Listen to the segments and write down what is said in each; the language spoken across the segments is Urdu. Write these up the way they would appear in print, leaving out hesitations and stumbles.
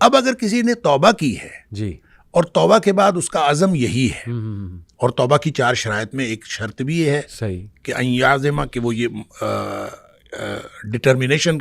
اب اگر کسی نے توبہ کی ہے جی اور توبہ کے بعد اس کا عزم یہی ہے، اور توبہ کی 4 شرائط میں ایک شرط بھی یہ ہے صحیح کہ ان یعزم، کہ وہ یہ ڈٹرمنیشن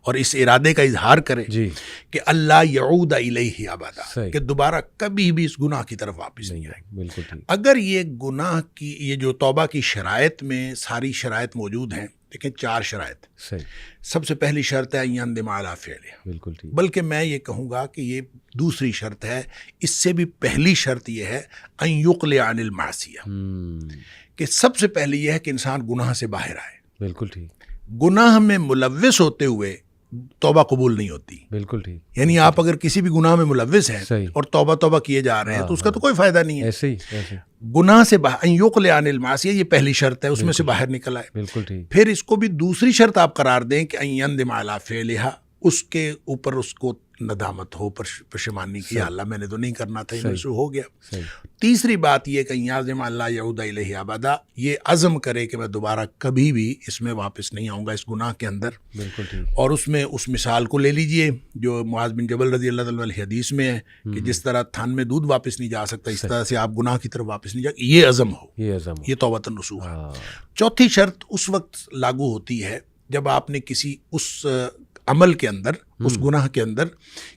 اور اس ارادے کا اظہار کرے جی کہ اللہ یعود الیہ ابدا، صحیح، کہ دوبارہ کبھی بھی اس گناہ کی طرف واپس نہیں آئے. بالکل ٹھیک. اگر یہ گناہ کی یہ جو توبہ کی شرائط میں ساری شرائط موجود ہیں، دیکھیں 4 شرائط. صحیح، سب سے پہلی شرط ہے ان یندم علی فعلہ، بالکل ٹھیک. بلکہ میں یہ کہوں گا کہ یہ دوسری شرط ہے، اس سے بھی پہلی شرط یہ ہے ان یقلع عن المعصیہ، کہ سب سے پہلی یہ ہے کہ انسان گناہ سے باہر آئے. بالکل ٹھیک. گناہ میں ملوث ہوتے ہوئے توبہ قبول نہیں ہوتی. بالکل ٹھیک. یعنی آپ اگر کسی بھی گناہ میں ملوث ہیں صحیح. اور توبہ کیے جا رہے ہیں تو اس کا تو کوئی فائدہ نہیں ہے. ایسے ہی ایسے. گناہ سے باہر، ان یقلع عن المعصیہ، یہ پہلی شرط ہے، اس میں سے باہر نکل آئے. بالکل ٹھیک. پھر اس کو بھی دوسری شرط آپ قرار دیں کہ ان یندم علی فعلہ، اس کے اوپر اس کو ندامت ہو، پشیمانی کی، اللہ میں نے تو نہیں کرنا تھا، ان سے ہو گیا. صحیح. تیسری بات یہ کہ یعزم اللہ یعود الیہ ابدا، یہ عزم کرے کہ میں دوبارہ کبھی بھی اس میں واپس نہیں آؤں گا، اس گناہ کے اندر. بالکل ٹھیک. اور اس میں اس مثال کو لے لیجئے جو معاذ بن جبل رضی اللہ تعالیٰ عنہ حدیث میں ہے کہ جس طرح تھن میں دودھ واپس نہیں جا سکتا، اس طرح سے آپ گناہ کی طرف واپس نہیں جا، یہ عزم ہو، یہ عزم. یہ توبۃ النصوح ہے. چوتھی شرط اس وقت لاگو ہوتی ہے جب آپ نے کسی اس عمل کے اندر، اس گناہ کے اندر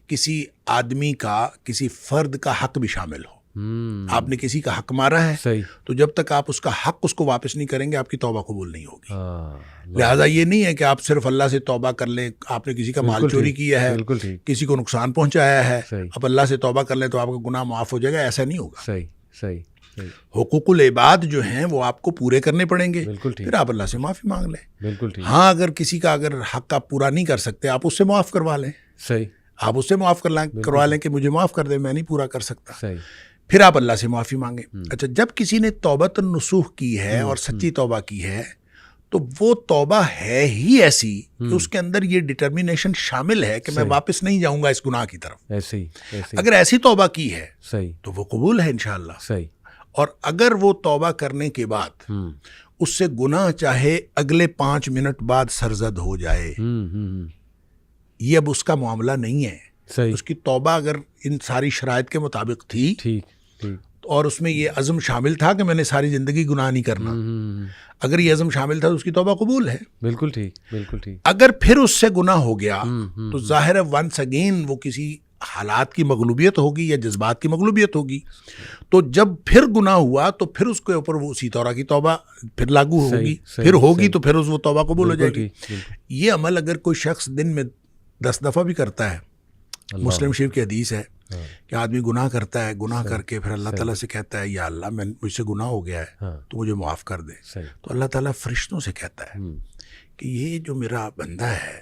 کسی آدمی کا، کسی فرد کا حق بھی شامل ہو. آپ نے کسی کا حق مارا ہے، صحیح. تو جب تک آپ اس کا حق اس کو واپس نہیں کریں گے آپ کی توبہ قبول نہیں ہوگی. لہٰذا یہ نہیں ہے کہ آپ صرف اللہ سے توبہ کر لیں، آپ نے کسی کا مال چوری کیا ہے، بالکل ٹھیک. کسی کو نقصان پہنچایا ہے، صحیح. اب اللہ سے توبہ کر لیں تو آپ کا گناہ معاف ہو جائے گا، ایسا نہیں ہوگا. صحیح صحیح صحیح. حقوق العباد جو ہیں وہ آپ کو پورے کرنے پڑیں گے، بالکل ٹھیک. پھر آپ اللہ سے معافی مانگ لیں. بالکل ٹھیک. ہاں اگر کسی کا اگر حق آپ پورا نہیں کر سکتے آپ اس سے معاف کروا لیں. صحیح. آپ اس سے معاف کروا لیں کہ مجھے معاف کر دیں، میں نہیں پورا کر سکتا. صحیح. پھر آپ اللہ سے معافی مانگیں. اچھا، جب کسی نے توبۃ النصوح کی ہے اور سچی توبہ کی ہے تو وہ توبہ ہے ہی ایسی کہ اس کے اندر یہ ڈٹرمنیشن شامل ہے کہ میں واپس نہیں جاؤں گا اس گناہ کی طرف. ایسے ہی ایسے. اگر ایسی توبہ کی ہے صحیح. تو وہ قبول ہے انشاءاللہ. صحیح. اور اگر وہ توبہ کرنے کے بعد اس سے گناہ چاہے اگلے 5 منٹ بعد سرزد ہو جائے، یہ اب اس کا معاملہ نہیں ہے. صحیح. اس کی توبہ اگر ان ساری شرائط کے مطابق تھی ٹھیک ٹھیک. اور اس میں یہ عزم شامل تھا کہ میں نے ساری زندگی گناہ نہیں کرنا، اگر یہ عزم شامل تھا تو اس کی توبہ قبول ہے. بالکل ٹھیک. بالکل ٹھیک. اگر پھر اس سے گناہ ہو گیا تو ظاہر ہے ونس اگین وہ کسی حالات کی مغلوبیت ہوگی یا جذبات کی مغلوبیت ہوگی. تو جب پھر گناہ ہوا تو پھر اس کے اوپر وہ اسی طرح کی توبہ پھر لاگو ہوگی، پھر ہوگی تو پھر وہ توبہ قبول ہو جائے گی. یہ عمل اگر کوئی شخص دن میں 10 دفعہ بھی کرتا ہے، مسلم شریف کی حدیث ہے کہ آدمی گناہ کرتا ہے، گناہ کر کے پھر اللہ تعالیٰ سے کہتا ہے یا اللہ مجھ سے گناہ ہو گیا ہے تو مجھے معاف کر دے، تو اللہ تعالیٰ فرشتوں سے کہتا ہے کہ یہ جو میرا بندہ ہے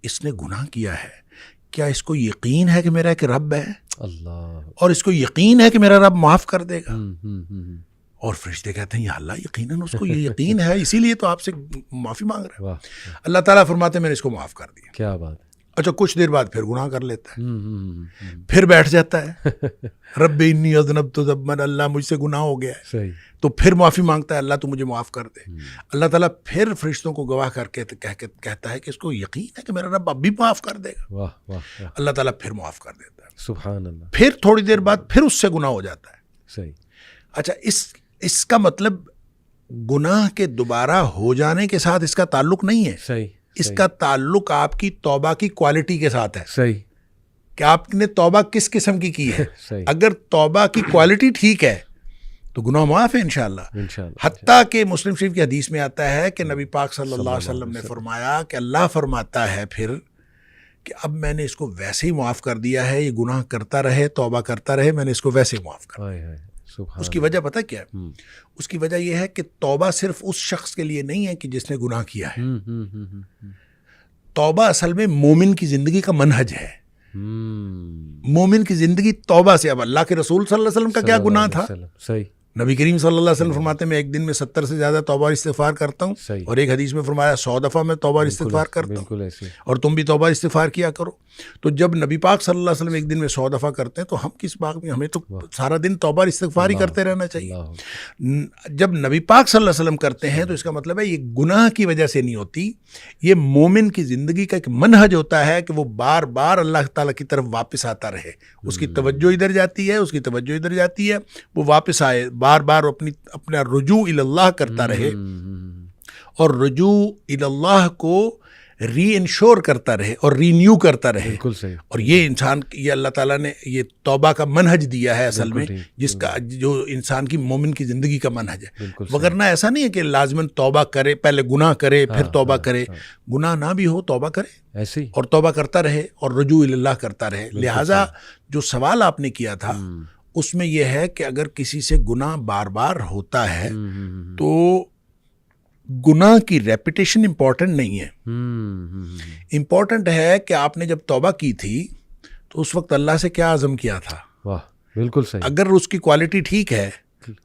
اس نے گناہ کیا ہے، کیا اس کو یقین ہے کہ میرا ایک رب ہے اللہ، اور اور اس کو یقین ہے کہ میرا رب معاف کر دے گا؟ اور فرشتے کہتے ہیں یا اللہ یقیناً اس کو یہ یقین ہے، اسی لیے تو آپ سے معافی مانگ رہا ہے. اللہ تعالیٰ فرماتے ہیں میں نے اس کو معاف کر دیا. کیا بات ہے. اچھا، کچھ دیر بعد پھر گناہ کر لیتا ہے، پھر بیٹھ جاتا ہے رب انی اذنبت ذنبا، اللہ مجھ سے گناہ ہو گیا ہے. صحیح. تو پھر معافی مانگتا ہے اللہ تو مجھے معاف کر دے. اللہ تعالیٰ پھر فرشتوں کو گواہ کر کے کہتا ہے کہ اس کو یقین ہے کہ میرا رب اب بھی معاف کر دے گا. واہ واہ. اللہ تعالیٰ پھر معاف کر دیتا ہے. سبحان اللہ. پھر تھوڑی دیر بعد پھر اس سے گناہ ہو جاتا ہے. صحیح. اچھا، اس کا مطلب گناہ کے دوبارہ ہو جانے کے ساتھ اس کا تعلق نہیں ہے. صحیح. اس کا تعلق آپ کی توبہ کی کوالٹی کے ساتھ ہے. صحیح. کہ آپ نے توبہ کس قسم کی ہے. صحیح. اگر توبہ کی کوالٹی ٹھیک ہے تو گناہ معاف ہے انشاءاللہ. حتیٰ کہ مسلم شریف کی حدیث میں آتا ہے کہ نبی پاک صلی اللہ علیہ وسلم نے فرمایا کہ اللہ فرماتا ہے پھر کہ اب میں نے اس کو ویسے ہی معاف کر دیا ہے، یہ گناہ کرتا رہے، توبہ کرتا رہے، میں نے اس کو ویسے ہی معاف کر دیا. اس کی وجہ پتہ کیا ہے؟ اس کی وجہ یہ ہے کہ توبہ صرف اس شخص کے لیے نہیں ہے کہ جس نے گناہ کیا ہے. توبہ اصل میں مومن کی زندگی کا منہج ہے. مومن کی زندگی توبہ سے. اب اللہ کے رسول صلی اللہ علیہ وسلم کا کیا گناہ تھا؟ صحیح. نبی کریم صلی اللہ علیہ وسلم فرماتے ہیں میں ایک دن میں 70 سے زیادہ توبہ اور استغفار کرتا ہوں، اور ایک حدیث میں فرمایا 100 دفعہ میں توبہ اور استغفار کرتا ہوں، اور تم بھی توبہ استغفار کیا کرو. تو جب نبی پاک صلی اللہ علیہ وسلم ایک دن میں 100 دفعہ کرتے ہیں تو ہم کس بات میں, ہمیں تو سارا دن توبہ اور استغفار ہی کرتے رہنا چاہیے. جب نبی پاک صلی اللہ علیہ وسلم کرتے ہیں تو اس کا مطلب ہے یہ گناہ کی وجہ سے نہیں ہوتی, یہ مومن کی زندگی کا ایک منہج ہوتا ہے کہ وہ بار بار اللہ تعالیٰ کی طرف واپس آتا رہے. اس کی توجہ ادھر جاتی ہے, اس کی توجہ ادھر جاتی ہے, وہ واپس آئے, بار بار اپنا رجوع الی اللہ کرتا رہے, اور رجوع الی اللہ کو ری انشور کرتا رہے اور رینیو کرتا رہے. بالکل صحیح. اور یہ انسان, یہ اللہ تعالیٰ نے یہ توبہ کا منہج دیا ہے اصل میں, جس کا جو انسان کی مومن کی زندگی کا منہج ہے. وگرنہ ایسا نہیں ہے کہ لازماً توبہ کرے, پہلے گناہ کرے پھر توبہ کرے. گناہ نہ بھی ہو توبہ کرے ایسے ہی, اور توبہ کرتا رہے اور رجوع الی اللہ کرتا رہے. لہٰذا جو سوال آپ نے کیا تھا اس میں یہ ہے کہ اگر کسی سے گناہ بار بار ہوتا ہے تو گناہ کی ریپیٹیشن امپورٹنٹ نہیں ہے. امپورٹنٹ ہے کہ آپ نے جب توبہ کی تھی تو اس وقت اللہ سے کیا عزم کیا تھا. واہ بالکل صحیح. اگر اس کی کوالٹی ٹھیک ہے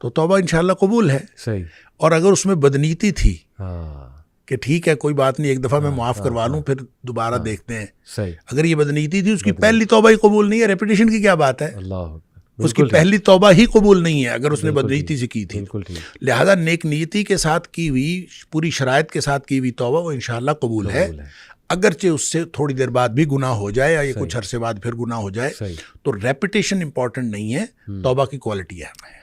تو توبہ انشاءاللہ قبول ہے. صحیح. اور اگر اس میں بدنیتی تھی ہاں کہ ٹھیک ہے کوئی بات نہیں, ایک دفعہ میں معاف کروا لوں پھر دوبارہ دیکھتے ہیں, صحیح. اگر یہ بدنیتی تھی, اس کی پہلی توبہ ہی قبول نہیں ہے. ریپیٹیشن کی کیا بات ہے, اللہ اس کی پہلی توبہ ہی قبول نہیں ہے اگر اس نے بدنیتی سے کی تھی. بالکل ٹھیک. لہذا نیک نیتی کے ساتھ کی ہوئی, پوری شرائط کے ساتھ کی ہوئی توبہ وہ انشاءاللہ قبول ہے. اگرچہ اس سے تھوڑی دیر بعد بھی گناہ ہو جائے یا کچھ عرصے بعد پھر گناہ ہو جائے, تو ریپیٹیشن امپورٹنٹ نہیں ہے, توبہ کی کوالٹی اہم ہے.